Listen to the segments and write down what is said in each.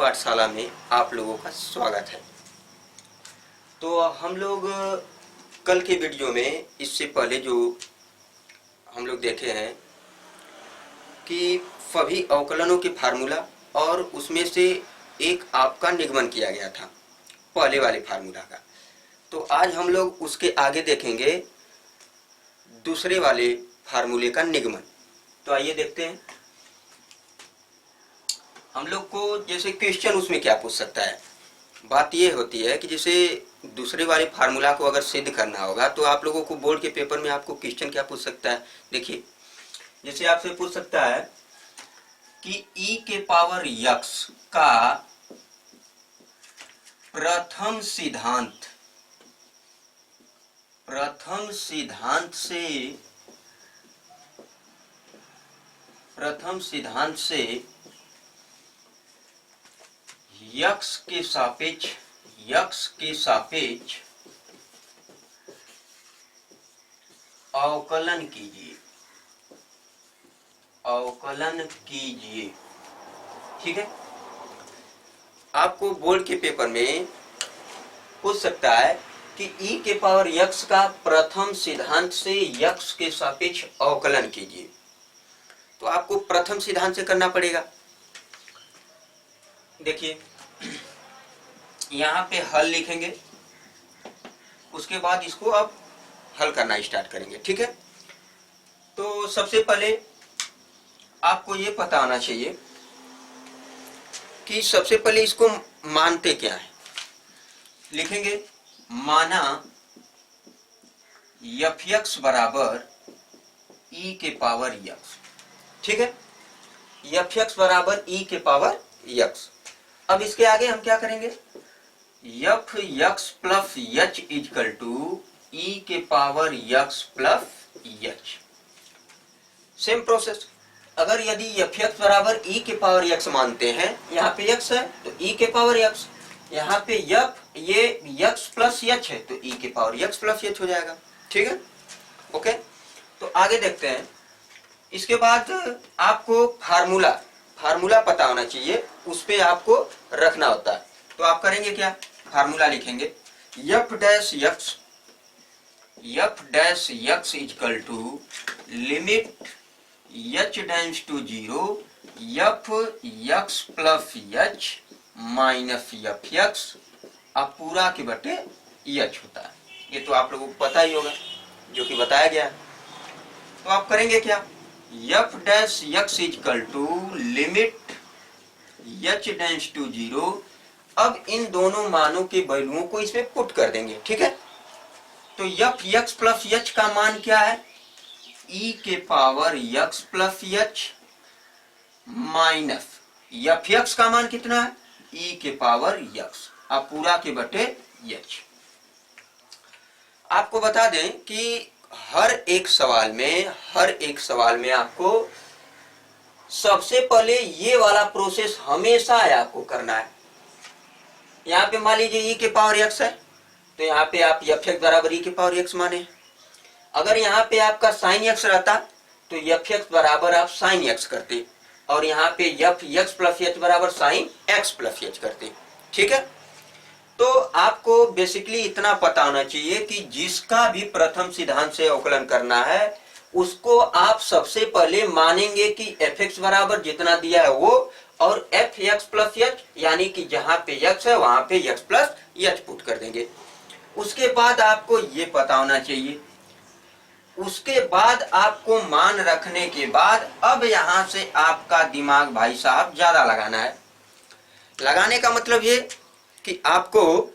पाठशाला में आप लोगों का स्वागत है। तो हम लोग कल के वीडियो में इससे पहले जो हम लोग देखे हैं कि सभी अवकलनों के फार्मूला और उसमें से एक आपका निगमन किया गया था पहले वाले फार्मूला का। तो आज हम लोग उसके आगे देखेंगे दूसरे वाले फार्मूले का निगमन। तो आइए देखते हैं। हम लोग को जैसे क्वेश्चन उसमें क्या पूछ सकता है, बात ये होती है कि जैसे दूसरे वाले फार्मूला को अगर सिद्ध करना होगा तो आप लोगों को बोर्ड के पेपर में आपको क्वेश्चन क्या पूछ सकता है। देखिए, जैसे आपसे पूछ सकता है कि e के पावर x का प्रथम सिद्धांत से यक्स के सापेक्ष अवकलन कीजिए। ठीक है, आपको बोर्ड के पेपर में पूछ सकता है कि e के पावर x का प्रथम सिद्धांत से यक्स के सापेक्ष अवकलन कीजिए। तो आपको प्रथम सिद्धांत से करना पड़ेगा। देखिए, यहाँ पे हल लिखेंगे, उसके बाद इसको अब हल करना स्टार्ट करेंगे। ठीक है, तो सबसे पहले आपको ये पता होना चाहिए कि सबसे पहले इसको मानते क्या है। लिखेंगे माना fx बराबर e के पावर x। ठीक है, fx बराबर e के पावर x। अब इसके आगे हम क्या करेंगे, fx plus h equal to e के power x plus h। Same process. अगर यदि fx बराबर e के पावर x मानते हैं, यहाँ पे x है तो e के पावर x, यहाँ पे ये x प्लस h है तो e के पावर x प्लस h हो जाएगा। ठीक है, ओके। तो आगे देखते हैं। इसके बाद आपको फार्मूला पता होना चाहिए, उस पे आपको रखना होता है। तो आप करेंगे क्या, फार्मूला लिखेंगे f dash x equal to limit h tends to 0 f(x plus h minus fx) अब पूरा के बटे h होता है। ये तो आप लोगों को पता ही होगा, जो कि बताया गया है। तो आप करेंगे क्या, f dash x equal to limit h tends to 0। अब इन दोनों मानों के वैल्यूओं को इसमें पुट कर देंगे। ठीक है, तो f(x प्लस h) का मान क्या है, e के power x plus h minus fx का मान कितना है, e के पावर x अब पूरा के बटे h। आपको बता दें कि हर एक सवाल में आपको सबसे पहले ये वाला प्रोसेस हमेशा आपको करना है। यहाँ पे मान लीजिए e के पावर x है, तो यहाँ पे आप fx बराबर e के पावर x माने। अगर यहाँ पे आपका साइन x रहता तो fx बराबर आप साइन x करते, और यहाँ पे fx प्लस h बराबर साइन x प्लस h करते। ठीक है, तो आपको बेसिकली इतना पता होना चाहिए कि जिसका भी प्रथम सिद्धांत से अवकलन करना है उसको आप सबसे पहले मानेंगे कि fx बराबर जितना दिया है वो, और fx प्लस h यानी कि जहां पे x है वहां पे x प्लस h पुट कर देंगे। उसके बाद आपको ये पता होना चाहिए, उसके बाद आपको मान रखने के बाद अब यहां से आपका दिमाग भाई साहब ज्यादा लगाना है। लगाने का मतलब ये कि आपको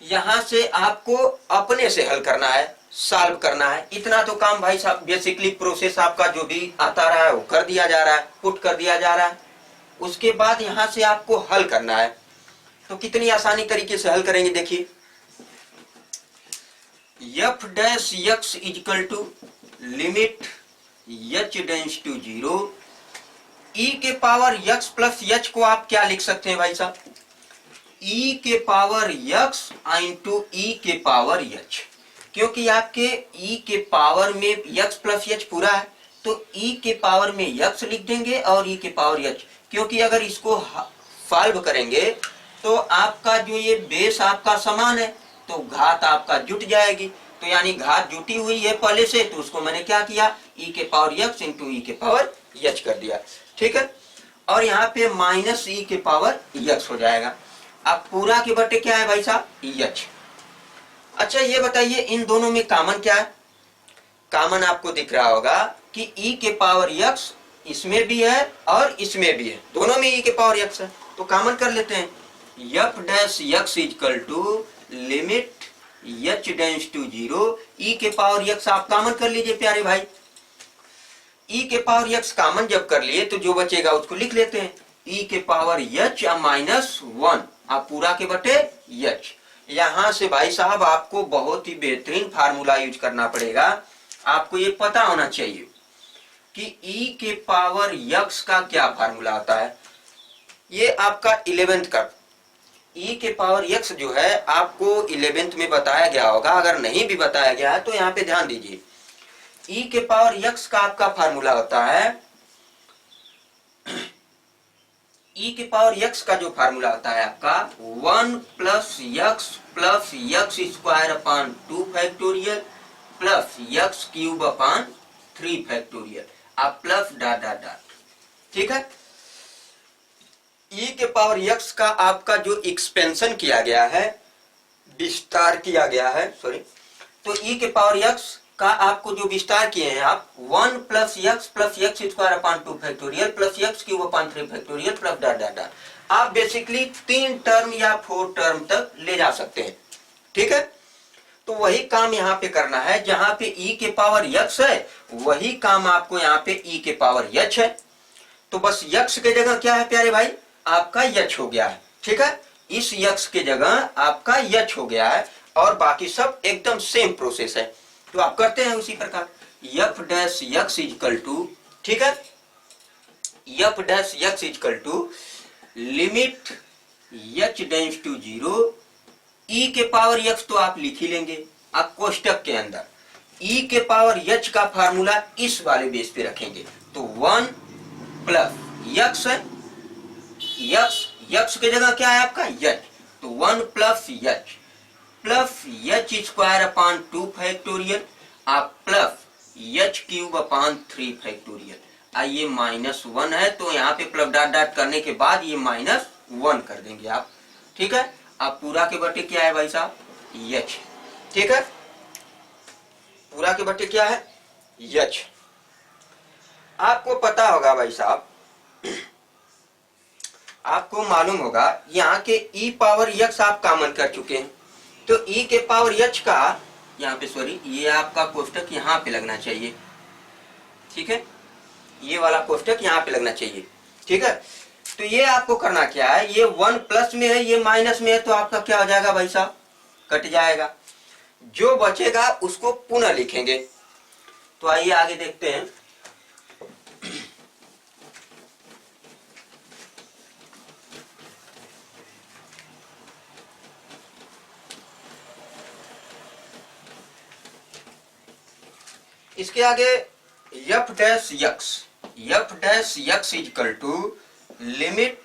यहां से आपको अपने से हल करना है, सॉल्व करना है। इतना तो काम भाई साहब बेसिकली प्रोसेस आपका जो भी आता रहा है वो कर दिया जा रहा है, पुट कर दिया जा रहा है। उसके बाद यहां से आपको हल करना है। तो कितनी आसानी तरीके से हल करेंगे, देखिए f dash x equal to limit h tends to 0 e के पावर x प्लस h को आप क्या लिख सकते हैं भाई साहब, e के पावर x इंटू e के पावर h। क्योंकि आपके e के पावर में x प्लस h पूरा है तो e के पावर में x लिख देंगे और e के पावर h, क्योंकि अगर इसको सॉल्व करेंगे तो आपका जो ये बेस आपका समान है तो घात आपका जुट जाएगी। तो यानी घात जुटी हुई है पहले से, तो उसको मैंने क्या किया, e के पावर x इंटू ई के पावर h कर दिया। ठीक है, और यहाँ पे माइनस ई के पावर x हो जाएगा। अब पूरा के बटे क्या है भाई साहब, h। अच्छा ये बताइए इन दोनों में कॉमन क्या है? कॉमन आपको दिख रहा होगा कि e के पावर x इसमें भी है और इसमें भी है, दोनों में e के पावर x है। तो कॉमन कर लेते हैं, f dash x equal to limit h tends to 0 e के पावर x आप कॉमन कर लीजिए प्यारे भाई। e के पावर x कॉमन जब कर लिए तो जो बचेगा उसको लिख लेते हैं, e के पावर h माइनस 1 आप पूरा के बटे h। यहां से भाई साहब आपको बहुत ही बेहतरीन फार्मूला यूज करना पड़ेगा। आपको ये पता होना चाहिए कि e के पावर x का क्या फार्मूला आता है। ये आपका 11th का e के पावर x जो है आपको 11th में बताया गया होगा, अगर नहीं भी बताया गया है तो यहाँ पे ध्यान दीजिए। e के पावर x का आपका फार्मूला होता है, e के पावर x का जो फार्मूला होता है आपका 1 plus x square upon 2 factorial plus x cube upon 3 factorial, आप प्लस डॉट डॉट डॉट। ठीक है, e के पावर x का आपका जो एक्सपेंशन किया गया है, विस्तार किया गया है, सॉरी, तो e के पावर x का आपको जो विस्तार किए हैं आप 1 plus x square upon 2 factorial plus x cube upon 3 factorial plus dot dot dot, आप बेसिकली 3 टर्म या 4 टर्म तक ले जा सकते हैं। ठीक है, तो वही काम यहाँ पे करना है, जहां पे e के पावर x है वही काम आपको यहाँ पे e के पावर h है। तो बस x के जगह क्या है प्यारे भाई, आपका h हो गया है। ठीक है, इस x के जगह आपका h हो गया है और बाकी सब एकदम सेम प्रोसेस है। तो आप करते हैं उसी प्रकार, f dash x equal to, ठीक है, f dash x equal to limit h tends to 0 e के पावर x तो आप लिख ही लेंगे आप कोष्टक के अंदर, e के पावर h का फार्मूला इस वाले बेस पे रखेंगे। तो 1 प्लस x है, x के जगह क्या है आपका h, तो 1 plus h plus h square upon 2 factorial आप plus h cube upon 3 factorial, आइए माइनस 1 है तो यहाँ पे प्लस डॉट डॉट करने के बाद ये माइनस 1 कर देंगे आप। ठीक है, आप पूरा के बटे क्या है भाई साहब, h। ठीक है, पूरा के बटे क्या है, h। आपको पता होगा भाई साहब, आपको मालूम होगा यहाँ के e पावर x आप कॉमन कर चुके हैं, तो e के पावर h का यहाँ पे, सॉरी, ये आपका कोष्टक यहाँ पे लगना चाहिए। ठीक है, ये वाला कोष्टक यहाँ पे लगना चाहिए। ठीक है, तो ये आपको करना क्या है, ये 1 प्लस में है ये माइनस में है, तो आपका क्या हो जाएगा भाई साहब, कट जाएगा। जो बचेगा उसको पुनः लिखेंगे। तो आइए आगे देखते हैं। इसके आगे f dash x equal to limit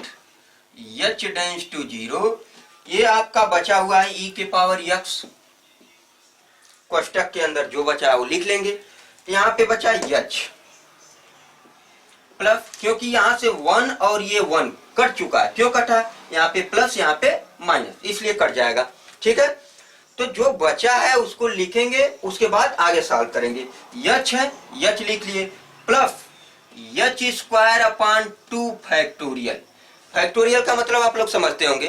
h tends to 0, ये आपका बचा हुआ है e के पावर x, कोष्टक के अंदर जो बचा है वो लिख लेंगे। यहाँ पे बचा h प्लस, क्योंकि यहाँ से 1 और ये 1 कट चुका है, क्यों कटा, यहाँ पे प्लस यहाँ पे माइनस, इसलिए कट जाएगा। ठीक है, तो जो बचा है उसको लिखेंगे, उसके बाद आगे सॉल्व करेंगे। h है, h लिख लिए, plus h square upon 2 factorial, factorial का मतलब आप लोग समझते होंगे,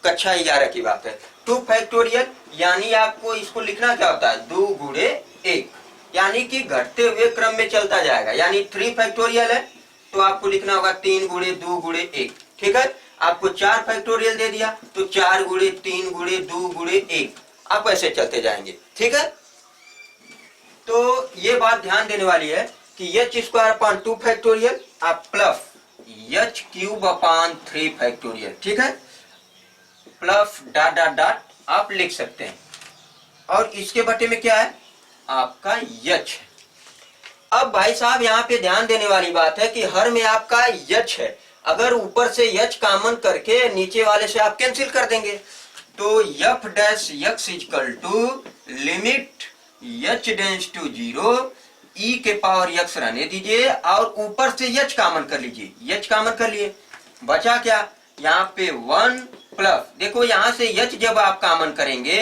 कक्षा 11 की बात है। 2 फैक्टोरियल यानी आपको इसको लिखना क्या होता है, 2 गुणे 1, यानी कि घटते हुए क्रम में चलता जाएगा। यानी 3 फैक्टोरियल है तो आपको लिखना होगा 3 गुणे 2 गुणे 1। ठीक है, आपको 4 फैक्टोरियल दे दिया तो 4 गुणे 3 गुणे 2 गुणे 1, आप ऐसे चलते जाएंगे। ठीक है, तो ये बात ध्यान देने वाली है कि h स्क्वायर अपान 2 फैक्टोरियल आप plus h cube upon 3 factorial, ठीक है, प्लस डॉट डॉट डॉट आप लिख सकते हैं। और इसके बटे में क्या है आपका h। अब भाई साहब यहाँ पे ध्यान देने वाली बात है कि हर में आपका h है अगर ऊपर से यच कॉमन करके नीचे वाले से आप कैंसिल कर देंगे, तो f dash x equal to limit h tends to 0 e के पावर एक्स रहने दीजिए और ऊपर से एच कॉमन कर लीजिए। एच कॉमन कर लिए, बचा क्या यहाँ पे 1 प्लस, देखो यहाँ से एच जब आप कॉमन करेंगे,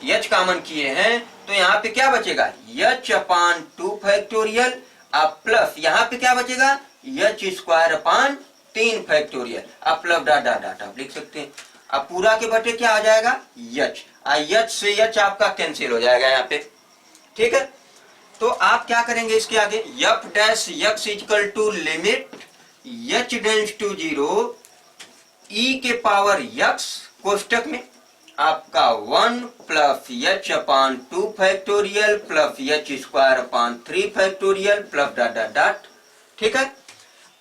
एच कॉमन किए हैं तो यहाँ पे क्या बचेगा एच अपान 2 फैक्टोरियल, अब प्लस यहाँ पे क्या बचेगा एच स्क्वायर अपान 3 फैक्टोरियल, अब प्लस डॉट डॉट डॉट आप लिख सकते हैं। अब पूरा के बटे क्या आ जाएगा एच, एच से एच आपका कैंसिल हो जाएगा यहाँ पे, ठीक है। तो आप क्या करेंगे इसके आगे, f dash x equal to limit h tends to 0 e के पावर एक्स कोष्टक में आपका 1 plus h upon 2 factorial plus h square upon 3 factorial plus dot dot dot, ठीक है।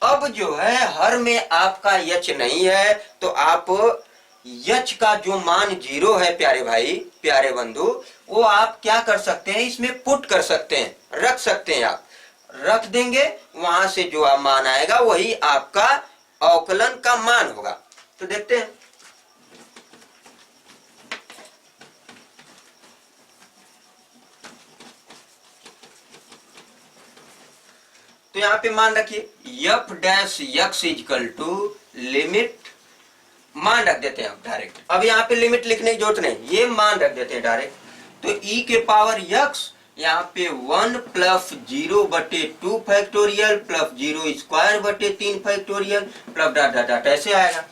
अब जो है हर में आपका एच नहीं है, तो आप एच का जो मान 0 है प्यारे भाई प्यारे बंधु, वो आप क्या कर सकते हैं इसमें पुट कर सकते हैं, रख सकते हैं, आप रख देंगे, वहां से जो आप मान आएगा वही आपका अवकलन का मान होगा। तो देखते हैं, तो यहाँ पे मान रखिए f dash x equal to limit, मान रख देते हैं आप डायरेक्ट, अब यहाँ पे लिमिट लिखने की जरूरत नहीं, ये मान रख देते हैं डायरेक्ट। तो ई के पावर एक्स यहाँ पे 1 प्लस 0 बटे 2 फैक्टोरियल प्लस 0 स्क्वायर बटे 3 factorial plus dot dot dot ऐसे आएगा,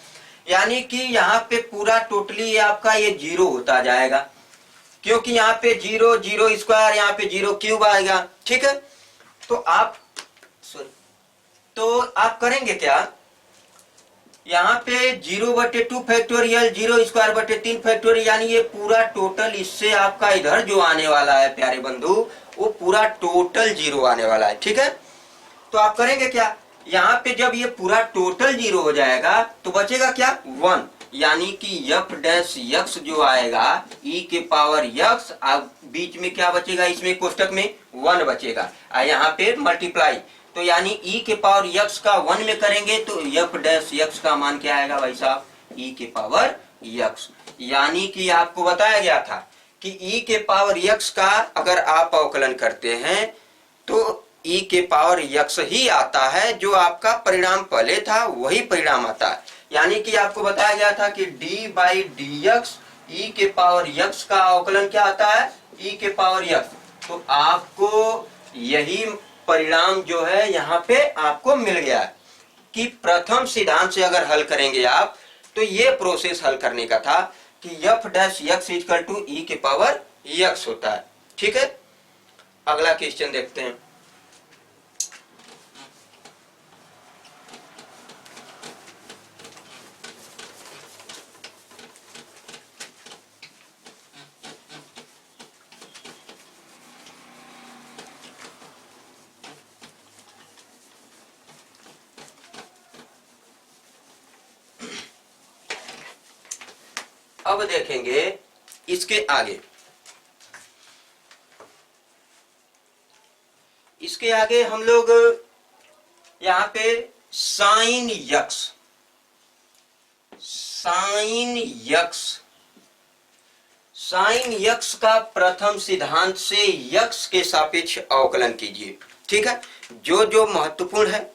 यानी कि यहाँ पे पूरा टोटली आपका ये 0 होता जाएगा, क्योंकि यहाँ पे 0 0 स्क्वायर, यहाँ पे 0 क्यूब आएगा, ठीक है। तो आप करेंगे क्या, यहाँ पे 0 बटे 2 फैक्टोरियल 0 स्क्वायर बटे 3 फैक्टोरियल, यानी ये पूरा टोटल इससे आपका इधर जो आने वाला है प्यारे बंधु, वो पूरा टोटल 0 आने वाला है, ठीक है। तो आप करेंगे क्या, यहाँ पे जब ये पूरा टोटल 0 हो जाएगा तो बचेगा क्या 1, यानी कि एफ डैश एक्स जो आएगा ई के पावर एक्स, अब बीच में क्या बचेगा, इसमें कोष्टक में 1 बचेगा, यहाँ पे मल्टीप्लाई, तो यानी ई के पावर एक्स का 1 में करेंगे तो एफ डैश एक्स का मान क्या आएगा भाई साहब, ई के पावर एक्स, यानी कि आपको बताया गया था कि ई के पावर एक्स का अगर आप अवकलन करते हैं तो ई के पावर एक्स ही आता है, जो आपका परिणाम पहले था वही परिणाम आता है, यानी कि आपको बताया गया था कि d बाई डी एक्स ई के पावर एक्स का अवकलन क्या आता है ई के पावर एक्स, तो आपको यही परिणाम जो है यहाँ पे आपको मिल गया है कि प्रथम सिद्धांत से अगर हल करेंगे आप तो ये प्रोसेस हल करने का था कि F dash x equal to E के पावर एक्स होता है, ठीक है। अगला क्वेश्चन देखते हैं, अब देखेंगे इसके आगे, इसके आगे हम लोग यहाँ पे sign x, sign x, sign x का प्रथम सिद्धांत से यक्स के सापेक्ष अवकलन कीजिए, ठीक है। जो जो महत्वपूर्ण है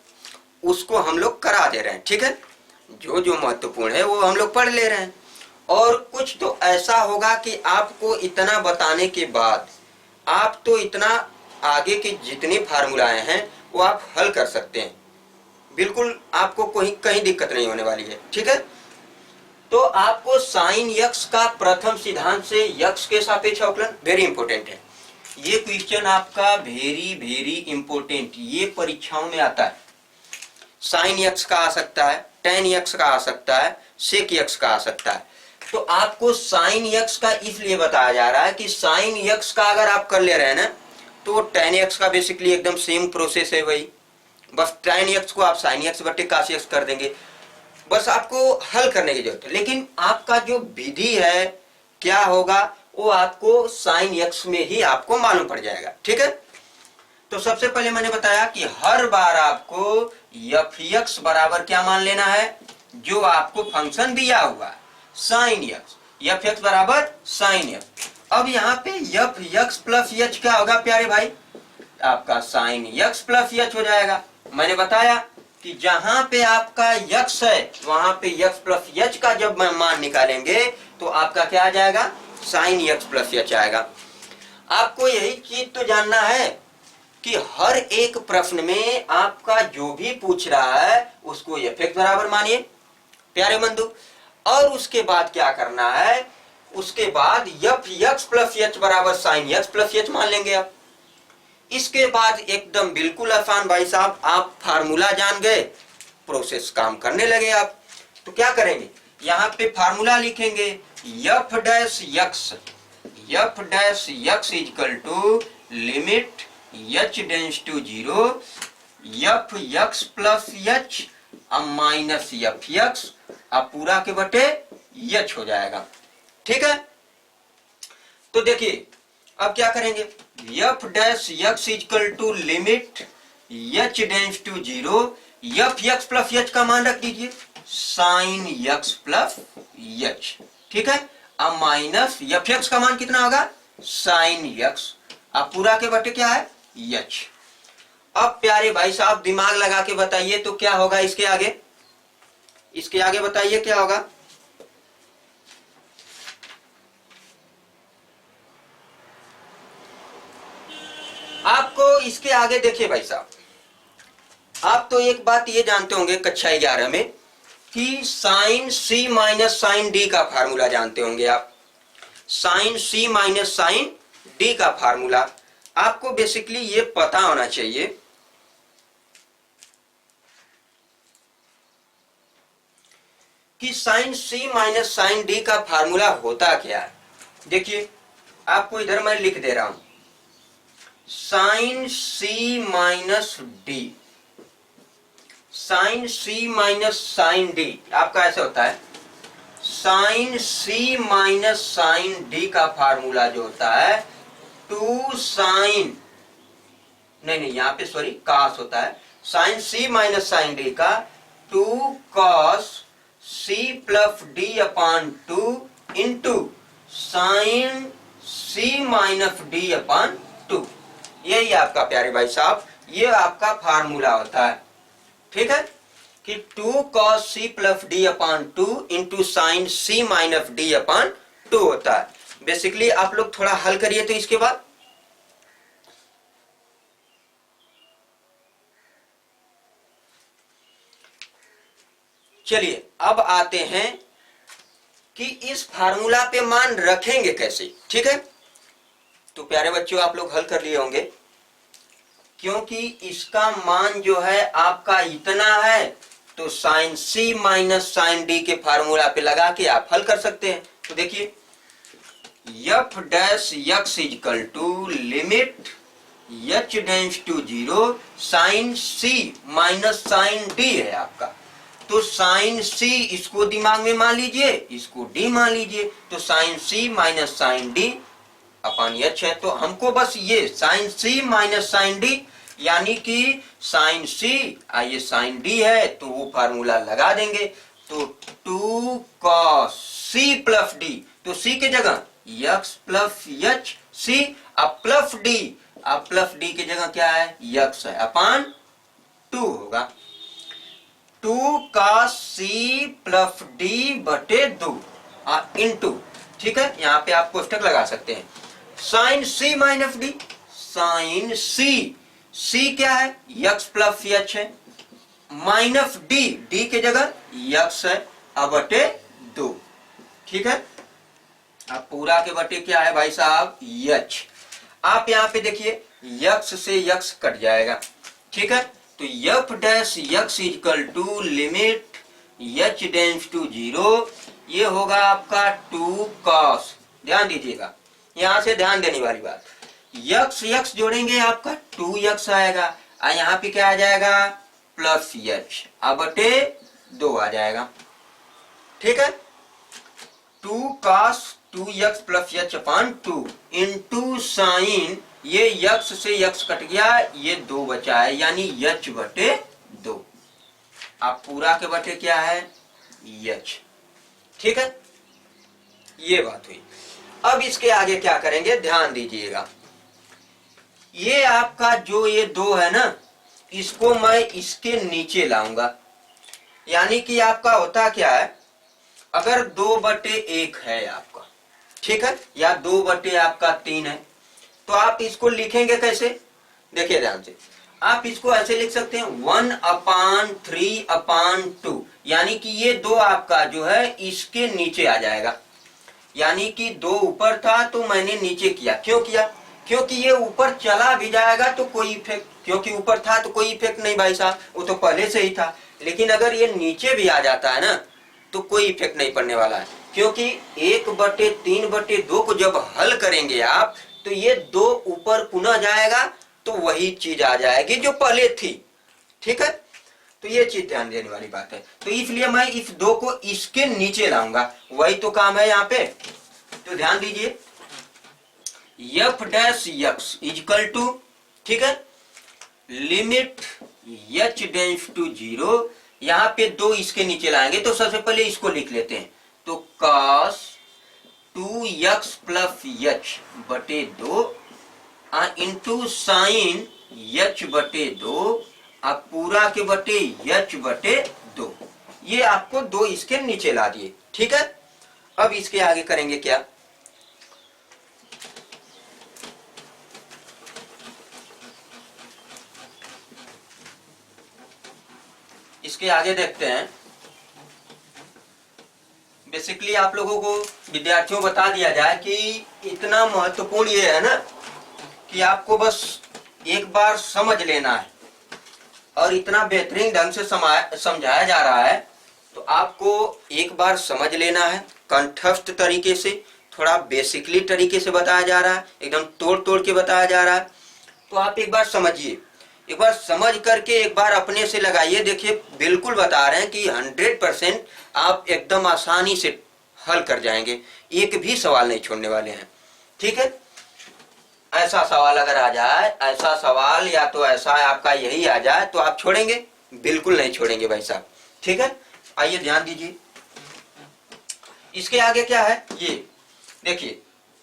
उसको हम लोग करा दे रहे हैं, ठीक है, जो जो महत्वपूर्ण है वो हम लोग पढ़ ले रहे हैं, और कुछ तो ऐसा होगा कि आपको इतना बताने के बाद आप तो इतना आगे के जितने फार्मूलाएं हैं वो आप हल कर सकते हैं, बिल्कुल आपको कोई कहीं दिक्कत नहीं होने वाली है, ठीक है। तो आपको साइन यक्स का प्रथम सिद्धांत से यक्स के सापेक्ष अवकलन वेरी इंपॉर्टेंट है, ये क्वेश्चन आपका वेरी वेरी इंपॉर्टेंट, ये परीक्षाओं में आता है। साइन यक्स का आ सकता है, टेन यक्स का आ सकता है, सेक यक्स का आ सकता है। तो आपको साइन यक्स का इसलिए बताया जा रहा है कि साइन यक्स का अगर आप कर ले रहे हैं ना तो टेन यक्स का बेसिकली एकदम सेम प्रोसेस है वही, बस टेन यक्स को आप साइन यक्स बटे कास यक्स कर देंगे, बस आपको हल करने की जरूरत है। लेकिन आपका जो विधि है क्या होगा वो आपको साइन यक्स में ही आपको मालूम पड़ जाएगा, ठीक है। तो सबसे पहले मैंने बताया कि हर बार आपको एफ एक्स बराबर क्या मान लेना है, जो आपको फंक्शन दिया हुआ है साइन एक्स, एफ एक्स बराबर साइन एक्स। अब यहाँ पे एफ एक्स प्लस एच क्या होगा प्यारे भाई, आपका साइन एक्स प्लस एच हो जाएगा। मैंने बताया कि जहां पे आपका यक्स है वहां पे यक्स प्लस एच का जब मान निकालेंगे तो आपका क्या आ जाएगा, साइन यक्स प्लस एच आएगा। आपको यही चीज तो जानना है कि हर एक प्रश्न में आपका जो भी पूछ रहा है उसको एफ एक्स बराबर मानिए प्यारे बंधु, और उसके बाद क्या करना है, उसके बाद एफ एक्स प्लस एच बराबर साइन एक्स प्लस एच मान लेंगे आप। इसके बाद एकदम बिल्कुल आसान भाई साहब, आप फार्मूला जान गए, प्रोसेस काम करने लगे आप। तो क्या करेंगे, यहाँ पे फार्मूला लिखेंगे f dash x equal to limit h tends to 0 f x plus h minus f x अब पूरा के बटे एच हो जाएगा। ठीक है, तो देखिए अब क्या करेंगे, f dash x equal to limit h tends to 0 f x plus h का मान रख दीजिए साइन एक्स प्लस एच। ठीक है, अब माइनस एफ एक्स का मान कितना होगा, साइन एक्स, अब पूरा के बटे क्या है एच। अब प्यारे भाई साहब दिमाग लगा के बताइए तो क्या होगा इसके आगे, इसके आगे बताइए क्या होगा। आपको इसके आगे देखिए भाई साहब, आप तो एक बात ये जानते होंगे कक्षा 11 में कि sign c minus sine d का फार्मूला जानते होंगे आप। Sign c minus sine d का फार्मूला आपको बेसिकली ये पता होना चाहिए कि sign c minus sine d का फार्मूला होता क्या है। देखिए आपको इधर मैं लिख दे रहा हूं sign c minus D, sign c minus sine D आपका ऐसे होता है, sine c minus sine d का फार्मूला जो होता है टू साइन, नहीं यहाँ पे सॉरी कॉस होता है, sine c minus sine d का टू कॉस सी plus d upon two into sine c minus d upon two. यही आपका प्यारे भाई साहब ये आपका फार्मूला होता है। ठीक है, कि टू कॉस सी plus d upon two into sine c minus d upon two होता है। बेसिकली आप लोग थोड़ा हल करिए तो इसके बाद चलिए अब आते हैं कि इस फार्मूला पे मान रखेंगे कैसे। ठीक है, तो प्यारे बच्चों आप लोग हल कर लिए होंगे, क्योंकि इसका मान जो है आपका इतना है तो sign c minus sine D के फार्मूला पे लगा के आप हल कर सकते हैं। तो देखिए f dash x equal to limit h tends to 0 sine c minus sine d है आपका, तो साइन सी इसको दिमाग में मान लीजिए, इसको डी मान लीजिए, तो sign c minus sine D अपन एच है। तो हमको बस ये sign c minus sine D यानी कि साइन सी ये साइन डी है तो वो फार्मूला लगा देंगे, तो टू कॉस सी प्लस डी, तो सी के जगह एक्स प्लस एच सी, अब प्लस डी की जगह क्या है एक्स है अपान टू होगा, टू कॉस सी प्लस डी बटे 2 इंटू, ठीक है यहाँ पे आप कोष्टक लगा सकते हैं, sign c minus D, sign सी क्या है एक्स प्लस एच है, माइनस डी के जगह एक्स है अब बटे 2। ठीक है, अब पूरा के बटे क्या है भाई साहब एच। आप यहाँ पे देखिए एक्स से एक्स कट जाएगा। ठीक है, तो f dash x equal to limit h tends to 0, ये होगा आपका 2 कॉस, ध्यान दीजिएगा यहां से ध्यान देने वाली बात, एक्स एक्स जोड़ेंगे आपका 2x आएगा और यहाँ पे क्या आ जाएगा प्लस एच अब बटे 2 आ जाएगा। ठीक है, 2 cos 2x plus h upon 2 into sine ये यक्स से यक्स कट गया, ये 2 बचा है, यानी यच बटे 2। अब पूरा के बटे क्या है, यच। ठीक है, ये बात हुई। अब इसके आगे क्या करेंगे, ध्यान दीजिएगा। ये आपका जो ये 2 है ना, इसको मैं इसके नीचे लाऊंगा। यानी कि आपका होता क्या है, अगर 2/1 है आपका, ठीक है, या 2/3 आपका 3 है, तो आप इसको लिखेंगे कैसे, देखिए ध्यान से। आप इसको ऐसे लिख सकते हैं 1/3/2, यानी कि ये 2 आपका जो है इसके नीचे आ जाएगा। यानी कि 2 ऊपर था तो मैंने नीचे किया। क्यों किया, क्योंकि ये ऊपर चला भी जाएगा तो कोई इफेक्ट, क्योंकि ऊपर था तो कोई इफेक्ट नहीं भाई साहब, वो तो पहले से ही था। लेकिन अगर ये नीचे भी आ जाता है ना, तो कोई इफेक्ट नहीं पड़ने वाला है, क्योंकि 1/3/2 को जब हल करेंगे आप, तो ये 2 ऊपर पुनः जाएगा तो वही चीज आ जाएगी जो पहले थी। ठीक है, तो ये चीज ध्यान देने वाली बात है। तो इसलिए मैं इस 2 को इसके नीचे लाऊंगा, वही तो काम है यहाँ पे। तो ध्यान दीजिए, f dash x equal to, ठीक है, लिमिट h टेंड्स टू 0। यहाँ पे 2 इसके नीचे लाएंगे, तो सबसे पहले इसको लिख लेते हैं। तो cos 2x प्लस h बटे 2 इंटू साइन h बटे 2 अब पूरा के बटे h बटे 2। ये आपको 2 इसके नीचे ला दिए। ठीक है, अब इसके आगे करेंगे क्या, इसके आगे देखते हैं। बेसिकली आप लोगों को विद्यार्थियों बता दिया जाए कि इतना महत्वपूर्ण ये है ना, कि आपको बस एक बार समझ लेना है, और इतना बेहतरीन ढंग से समझाया जा रहा है, तो आपको एक बार समझ लेना है। कंठस्थ तरीके से, थोड़ा बेसिकली तरीके से बताया जा रहा है, एकदम तोड़ तोड़ के बताया जा रहा है। तो आप एक बार समझिए, एक बार समझ करके एक बार अपने से लगाइए। देखिए, बिल्कुल बता रहे हैं कि 100% आप एकदम आसानी से हल कर जाएंगे, एक भी सवाल नहीं छोड़ने वाले हैं। ठीक है, ऐसा सवाल अगर आ जाए, ऐसा सवाल या तो ऐसा आपका यही आ जाए, तो आप छोड़ेंगे, बिल्कुल नहीं छोड़ेंगे भाई साहब। ठीक है, आइए ध्यान दीजिए, इसके आगे क्या है, ये देखिए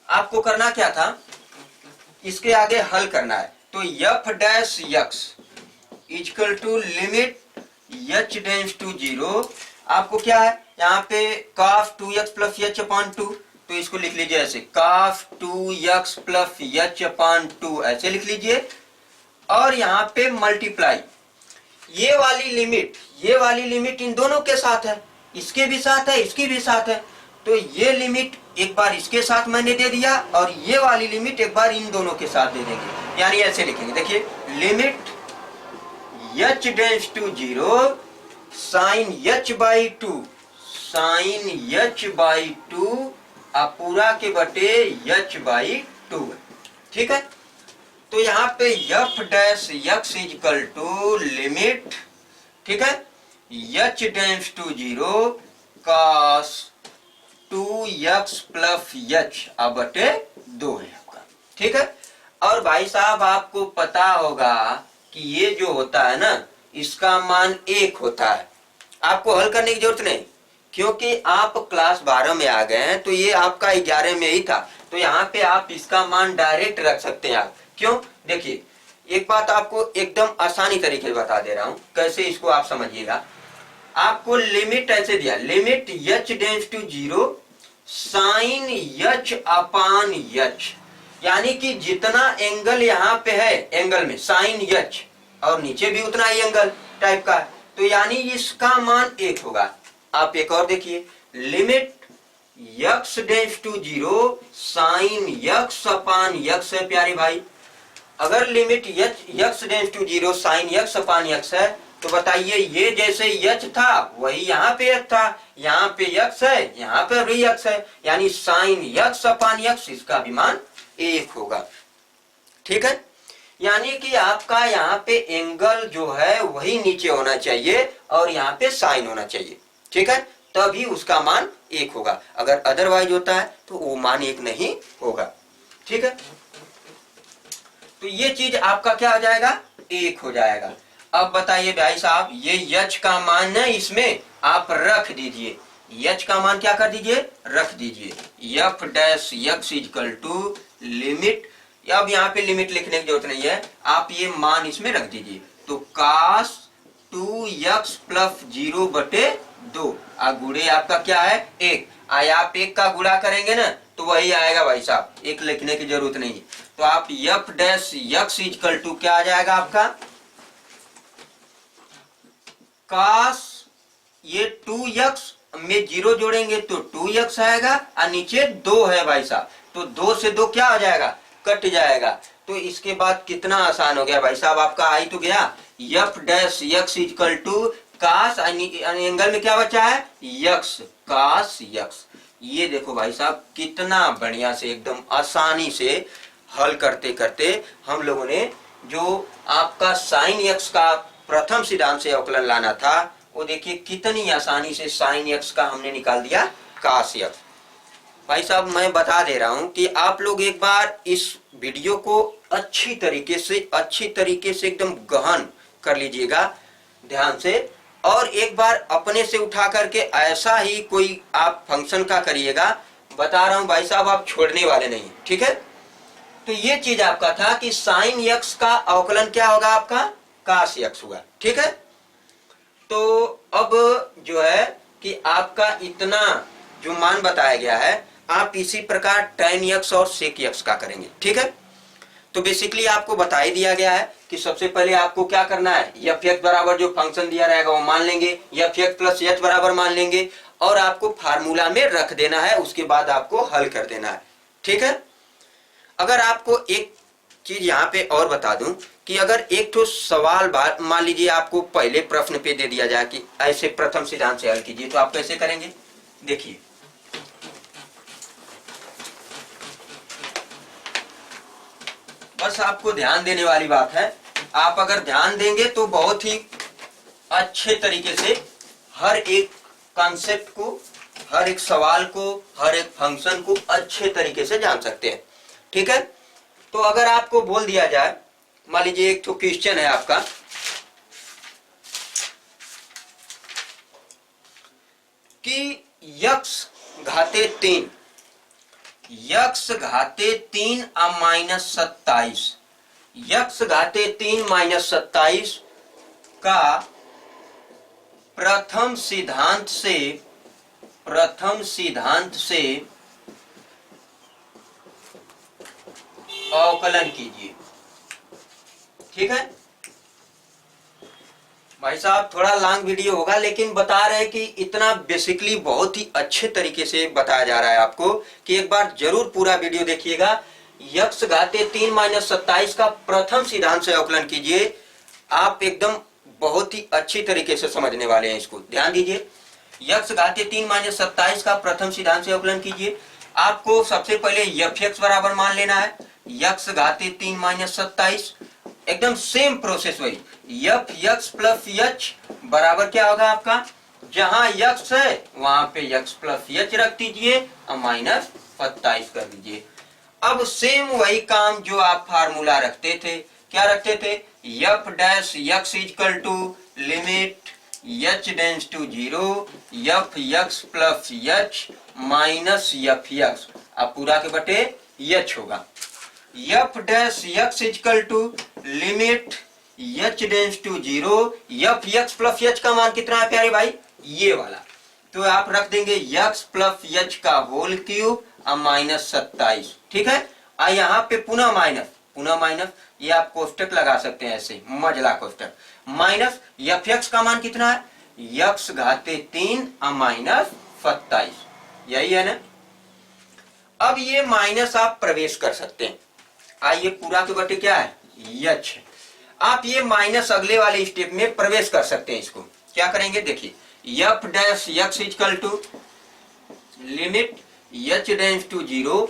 आपको करना क्या था, इसके आगे हल करना है। तो f dash x equal to limit h tends to 0। आपको क्या है, यहाँ पे cos 2x plus h upon 2, तो इसको लिख लीजिए ऐसे, cos 2x plus h upon 2 ऐसे लिख लीजिए। और यहाँ पे मल्टीप्लाई, ये वाली लिमिट इन दोनों के साथ है, इसके भी साथ है, इसकी भी साथ है। तो ये लिमिट एक बार इसके साथ मैंने दे दिया, और ये वाली लिमिट एक बार इन दोनों के साथ दे देंगे। यानी ऐसे लिखेंगे, देखिए, limit h tends to 0 sine h by 2, sine h by 2 अब पूरा के बटे h बाई 2 है। ठीक है, तो यहाँ पे f dash x equal to limit, ठीक है, h tends to 0 cos 2x plus h अब बटे 2 है आपका। ठीक है, और भाई साहब आपको पता होगा कि ये जो होता है ना, इसका मान 1 होता है। आपको हल करने की जरूरत नहीं, क्योंकि आप क्लास 12 में आ गए हैं, तो ये आपका 11 में ही था। तो यहाँ पे आप इसका मान डायरेक्ट रख सकते हैं आप। क्यों, देखिए, एक बात आपको एकदम आसानी तरीके से बता दे रहा हूं, कैसे इसको आप समझिएगा। आपको लिमिट ऐसे दिया, limit h tends to 0 sine h upon h, यानी कि जितना एंगल यहाँ पे है, एंगल में साइन h, और नीचे भी उतना ही एंगल टाइप का, तो यानी इसका मान 1 होगा। आप एक और देखिए, limit x tends to 0 sine x upon x है प्यारे भाई। अगर limit x tends to 0 sine x upon x है, तो बताइए, ये जैसे h था वही यहाँ पे x था, यहाँ पे x है, यहाँ पे भी x है, यानी साइन x अपान x, इसका भी मान 1 होगा। ठीक है, यानी कि आपका यहाँ पे एंगल जो है वही नीचे होना चाहिए, और यहाँ पे साइन होना चाहिए। ठीक है, तभी उसका मान 1 होगा। अगर अदरवाइज होता है तो वो मान 1 नहीं होगा। ठीक है, तो ये चीज आपका क्या हो जाएगा, 1 हो जाएगा। अब बताइए भाई साहब, ये यच का मान है, इसमें आप रख दीजिए, यच का मान क्या कर दीजिए, रख दीजिए। F dash x equal to limit, अब यहाँ पे लिमिट लिखने की जरूरत नहीं है, आप ये मान इसमें रख दीजिए। तो कास 2x प्लस 0/2, गुणे आपका क्या है, 1। आप 1 का गुणा करेंगे ना तो वही आएगा भाई साहब, 1 लिखने की जरूरत नहीं है। तो आप f dash x equal to क्या आ जाएगा आपका, कास ये 2x में 0 जोड़ेंगे तो 2x आएगा, और नीचे 2 है भाई साहब, तो 2 से 2 क्या हो जाएगा, कट जाएगा। तो इसके बाद कितना आसान हो गया भाई साहब, आपका आई तो गया f dash x equal to cos, angle में क्या बचा है, यक्स, कास यक्स। ये देखो भाई साहब कितना बढ़िया से एकदम आसानी से हल करते करते हम लोगों ने जो आपका साइन यक्स का प्रथम सिद्धांत से अवकलन लाना था, वो देखिए कितनी आसानी से साइन यक्स का हमने निकाल दिया कास यक्स। भाई साहब मैं बता दे रहा हूं कि आप लोग एक बार इस वीडियो को अच्छी तरीके से एकदम गहन कर लीजिएगा ध्यान से, और एक बार अपने से उठा करके ऐसा ही कोई आप फंक्शन का करिएगा, बता रहा हूं भाई साहब आप छोड़ने वाले नहीं, ठीक है। तो ये चीज आपका था कि साइन यक्स का अवकलन क्या होगा आपका, कास यक्स होगा, ठीक है। तो अब जो है कि आपका इतना जो मान बताया गया है, आप इसी प्रकार tan यक्स और sec यक्स का करेंगे, ठीक है। तो बेसिकली आपको बता ही दिया गया है कि सबसे पहले आपको क्या करना है, एफ एक्स बराबर जो फंक्शन दिया रहेगा वो मान लेंगे, एफ एक्स प्लस एच बराबर मान लेंगे, और आपको फार्मूला में रख देना है, उसके बाद आपको हल कर देना है, ठीक है। अगर आपको एक चीज यहाँ पे और बता दूं कि अगर एक तो सवाल मान लीजिए आपको पहले प्रश्न पे दे दिया जाए कि ऐसे प्रथम सिद्धांत से हल कीजिए, तो आप कैसे करेंगे, देखिए बस आपको ध्यान देने वाली बात है, आप अगर ध्यान देंगे तो बहुत ही अच्छे तरीके से हर एक कॉन्सेप्ट को, हर एक सवाल को, हर एक फंक्शन को अच्छे तरीके से जान सकते हैं, ठीक है। तो अगर आपको बोल दिया जाए, मान लीजिए एक तो क्वेश्चन है आपका कि यक्स घाते 3 माइनस 27, यक्स घाते 3 माइनस 27 का प्रथम सिद्धांत से अवकलन कीजिए, ठीक है। भाई साहब थोड़ा लॉन्ग वीडियो होगा, लेकिन बता रहे हैं कि इतना बेसिकली बहुत ही अच्छे तरीके से बताया जा रहा है आपको कि एक बार जरूर पूरा वीडियो देखिएगा। यक्स घाते 3 माइनस 27 का प्रथम सिद्धांत से अवकलन कीजिए, आप एकदम बहुत ही अच्छी तरीके से समझने वाले हैं, इसको ध्यान दीजिए। यक्स घाते 3 माइनस 27 का प्रथम सिद्धांत से अवकलन कीजिए। आपको सबसे पहले एफ एक्स बराबर मान लेना है, यक्स घाते 3 माइनस 27, एकदम सेम प्रोसेस वही, एफ एक्स प्लस एच बराबर क्या होगा आपका, जहां यक्स है वहां पे यक्स प्लस एच रख दीजिए और माइनस 27 कर दीजिए। अब सेम वही काम जो आप फार्मूला रखते थे, क्या रखते थे, f dash x equal to limit h tends to 0 f x plus h minus f x, अब पूरा के बटे एच होगा। F dash x equal to limit h tends to 0 f x plus h का मान कितना है प्यारे भाई, ये वाला, तो आप रख देंगे एक्स प्लस एच का होल क्यूब और माइनस 27, ठीक है। यहाँ पे पुनः माइनस, ये आप कोष्टक लगा सकते हैं ऐसे मजला कोष्टक, माइनस एफ एक्स का मान कितना है, एक्स घाते 3 और माइनस 27, यही है ना। अब ये माइनस आप प्रवेश कर सकते हैं, आइए पूरा के बटे क्या है, एच, आप ये माइनस अगले वाले स्टेप में प्रवेश कर सकते हैं। इसको क्या करेंगे, देखिए f dash x equal to limit h tends to 0,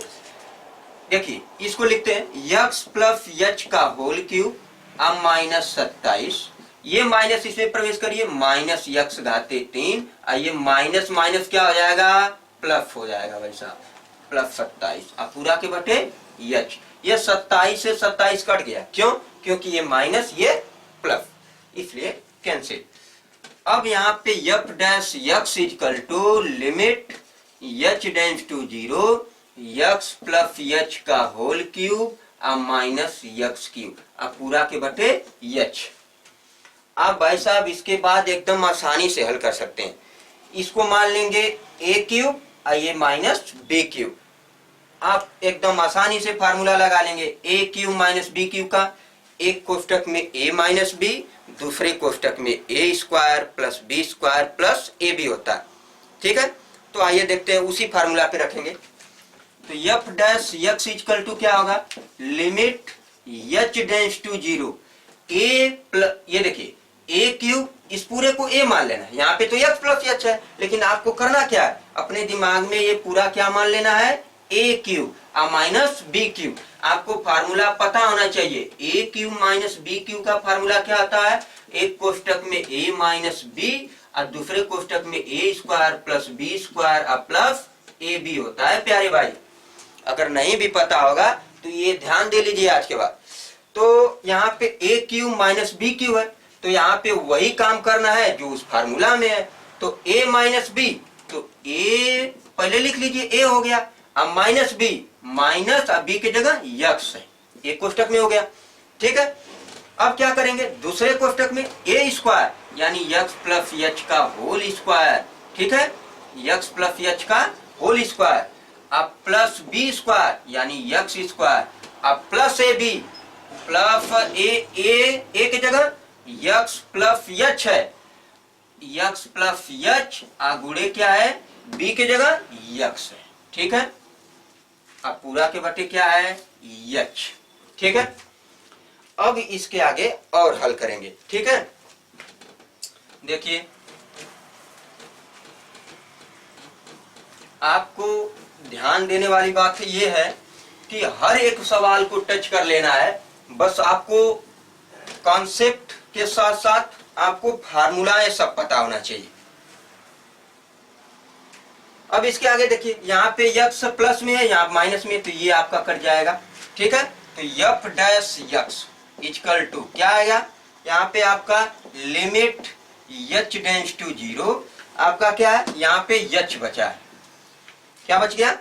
देखिए इसको लिखते हैं एक्स प्लस एच का होल क्यूब अब माइनस 27, ये माइनस इसमें प्रवेश करिए, माइनस एक्स घाते 3, ये माइनस माइनस क्या हो जाएगा, प्लस हो जाएगा भाई साहब, प्लस 27, अब पूरा के बटे एच, ये 27 से 27 कट गया, क्यों? क्योंकि ये माइनस ये प्लस, इसलिए कैंसिल। अब यहाँ पे f dash x equal to limit h tends to 0 x plus h का होल क्यूब और माइनस एक्स क्यूब, अब पूरा के बटे एच। आप भाई साहब इसके बाद एकदम आसानी से हल कर सकते हैं। इसको मान लेंगे ए क्यूब और ये माइनस बी क्यूब। आप एकदम आसानी से फार्मूला लगा लेंगे ए क्यूब माइनस बी क्यूब का। एक कोष्टक में ए माइनस बी, दूसरे कोष्टक में A square plus B square plus A B होता है। ठीक है, तो आइए देखते हैं, उसी फार्मूला पे रखेंगे। तो f dash x equal to क्या होगा, limit h tends to 0 a plus, ये देखिए ए क्यूब, इस पूरे को ए मान लेना है। यहाँ पे तो एक्स प्लस एच है, लेकिन आपको करना क्या है, अपने दिमाग में ये पूरा क्या मान लेना है, ए क्यूब और माइनस बी क्यूब। आपको फार्मूला पता होना चाहिए, ए क्यूब माइनस बी क्यूब का फार्मूला क्या आता है, एक कोष्टक में ए माइनस बी और दूसरे कोष्टक में A square plus B square और प्लस ए बी होता है। प्यारे भाई, अगर नहीं भी पता होगा तो ये ध्यान दे लीजिए आज के बाद। तो यहाँ पे ए क्यूब माइनस बी क्यूब है, तो यहाँ पे वही काम करना है जो उस फार्मूला में है। तो a माइनस बी, तो a पहले लिख लीजिए, a हो गया, अब माइनस बी, माइनस अब बी की जगह यक्स है, एक कोष्टक में हो गया। ठीक है, अब क्या करेंगे, दूसरे कोष्टक में a स्क्वायर यानी यक्स प्लस एच का होल स्क्वायर। ठीक है, यक्स प्लस एच का होल स्क्वायर, अब प्लस बी स्क्वायर यानी यक्स स्क्वायर, अब प्लस ए बी प्लस ए की जगह यक्स प्लस एच है, यक्स प्लस एच गुणे क्या है, बी की जगह यक्स है। ठीक है, अब पूरा के बटे क्या है, एच। ठीक है, अब इसके आगे और हल करेंगे। ठीक है, देखिए आपको ध्यान देने वाली बात ये है कि हर एक सवाल को टच कर लेना है, बस आपको कॉन्सेप्ट के साथ साथ आपको फार्मूलाएं सब पता होना चाहिए। अब इसके आगे देखिए, यहाँ पे यक्स प्लस में है, यहाँ माइनस में, तो ये आपका कट जाएगा। ठीक है, तो f dash x equal to क्या आएगा, यहाँ पे आपका लिमिट एच टेंड्स टू 0, आपका क्या है, यहाँ पे एच बचा है, क्या बच गया,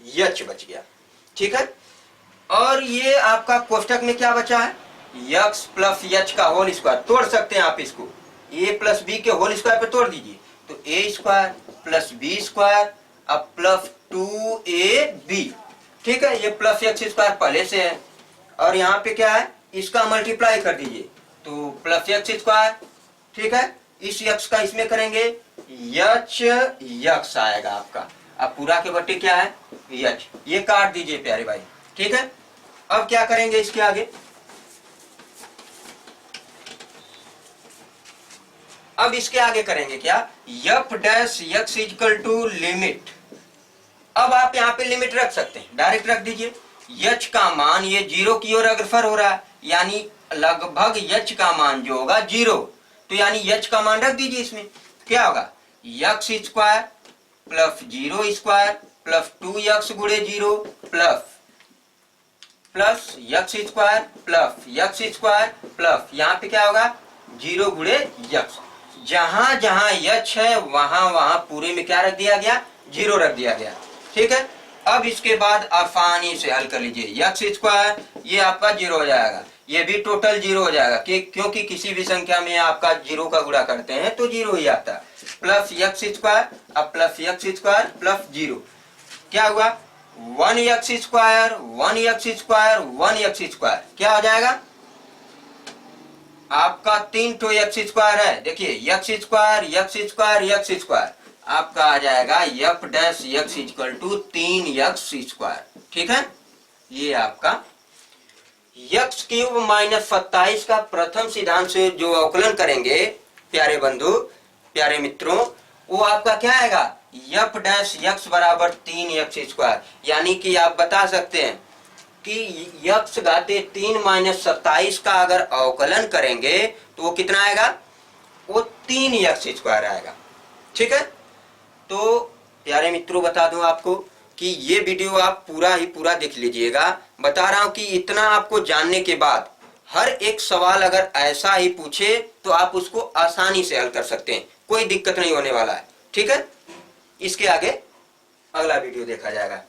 एच बच गया। ठीक है, और ये आपका कोष्टक में क्या बचा है, यक्स प्लस एच का होल स्क्वायर। तोड़ सकते हैं आप इसको, ए प्लस बी के होल स्क्वायर पे तोड़ दीजिए, तो ए स्क्वायर प्लस बी स्क्वायर अब प्लस 2ab। ठीक है, ये प्लस एक्स स्क्वायर पहले से है, और यहाँ पे क्या है, इसका मल्टीप्लाई कर दीजिए तो प्लस एक्स स्क्वायर। ठीक है, इस यक्स का इसमें करेंगे, एच यक्स आएगा आपका, अब पूरा के बट्टे क्या है, एच, ये काट दीजिए प्यारे भाई। ठीक है, अब क्या करेंगे इसके आगे, अब इसके आगे करेंगे क्या, f dash x equal to limit. अब आप यहाँ पे लिमिट रख सकते हैं, डायरेक्ट रख दीजिए, एच का मान ये 0 की ओर अग्रसर हो रहा है, यानी लगभग एच का मान जो होगा 0, तो यानी एच का मान रख दीजिए इसमें, क्या होगा, x square plus 0 square plus 2x गुणे 0 प्लस एक्स स्क्वायर प्लस यहाँ पे क्या होगा, 0 गुणे यक्स। जहां जहां यच है वहां वहां पूरे में क्या रख दिया गया, 0 रख दिया गया। ठीक है, अब इसके बाद आसानी से हल कर लीजिए, एक्स स्क्वायर ये आपका 0 हो जाएगा, ये भी टोटल 0 हो जाएगा, क्योंकि किसी भी संख्या में आपका 0 का गुणा करते हैं तो 0 ही आता है, प्लस एक्स स्क्वायर, अब प्लस एक्स स्क्वायर प्लस 0, क्या हुआ, 1x square 1x square 1x square, क्या हो जाएगा आपका 3 तो एक्स स्क्वायर है, देखिए एक्स स्क्वायर आपका आ जाएगा f dash x equal to 3x square. ठीक है, ये आपका एक्स क्यूब माइनस 27 का प्रथम सिद्धांत से जो अवकलन करेंगे प्यारे बंधु प्यारे मित्रों, वो आपका क्या आएगा, एफ डैश एक्स बराबर 3x स्क्वायर, यानी कि आप बता सकते हैं कि यक्स घाते 3 माइनस 27 का अगर अवकलन करेंगे तो वो कितना आएगा, वो 3x स्क्वायर आएगा। ठीक है, तो प्यारे मित्रों बता दूं आपको कि ये वीडियो आप पूरा ही पूरा देख लीजिएगा। बता रहा हूं कि इतना आपको जानने के बाद हर एक सवाल अगर ऐसा ही पूछे तो आप उसको आसानी से हल कर सकते हैं, कोई दिक्कत नहीं होने वाला है। ठीक है, इसके आगे अगला वीडियो देखा जाएगा।